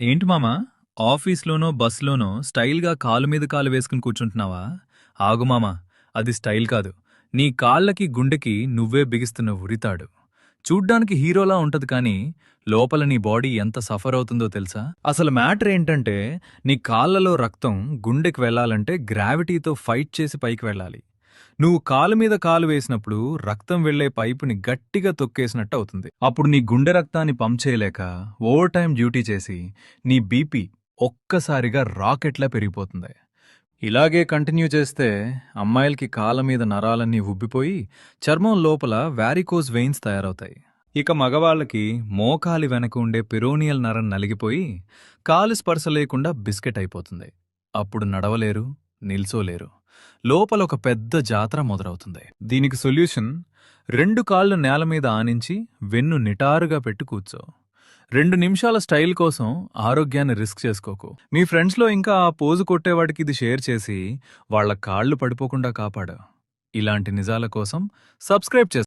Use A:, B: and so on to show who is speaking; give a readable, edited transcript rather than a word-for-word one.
A: ఏంటి మామా? ఆఫీస్‌లోనో, బస్‌లోనో స్టైల్‌గా కాలు మీద కాలు వేసుకుని కూర్చుంటున్నావా? ఆగు మామా, అది స్టైల్ కాదు. నీ కాళ్ళకి, గుండెకి నువ్వే బిగిస్తున్న ఉరితాడు. చూడ్డానికి హీరోలా ఉంటది కానీ, లోపల నీ బాడీ ఎంత సఫర్ అవుతుందో తెలుసా? అసలు మ్యాటర్ ఏంటంటే, నీ కాళ్ళలో రక్తం గుండెకి వెళ్ళాలంటే గ్రావిటీతో ఫైట్ చేసి పైకి వెళ్ళాలి. నువ్వు కాలు మీద కాలు వేసినప్పుడు రక్తం వెళ్లే పైపుని గట్టిగా తొక్కేసినట్టు అవుతుంది. అప్పుడు నీ గుండె రక్తాన్ని పంప్ చేయలేక ఓవర్ టైం డ్యూటీ చేసి నీ బీపీ ఒక్కసారిగా రాకెట్లా పెరిగిపోతుంది. ఇలాగే కంటిన్యూ చేస్తే అమ్మాయిలకి కాళ్ళ మీద నరాలన్నీ ఉబ్బిపోయి చర్మం లోపల వారికోజ్ వెయిన్స్ తయారవుతాయి. ఇక మగవాళ్ళకి మోకాలి వెనక ఉండే పెరోనియల్ నరం నలిగిపోయి కాలు స్పర్శ లేకుండా బిస్కెట్ అయిపోతుంది. అప్పుడు నడవలేరు, నిల్చోలేరు. లోపల ఒక పెద్ద జాతర మొదలవుతుంది. దీనికి సొల్యూషన్, 2 కాళ్ళు నేల మీద ఆనించి వెన్ను నిటారుగా పెట్టి కూర్చో. 2 నిమిషాల స్టైల్ కోసం ఆరోగ్యాన్ని రిస్క్ చేసుకోకు. మీ ఫ్రెండ్స్లో ఇంకా ఆ పోజు కొట్టేవాడికి ఇది షేర్ చేసి వాళ్ళ కాళ్ళు పడిపోకుండా కాపాడు. ఇలాంటి నిజాల కోసం సబ్స్క్రైబ్ చేసుకో.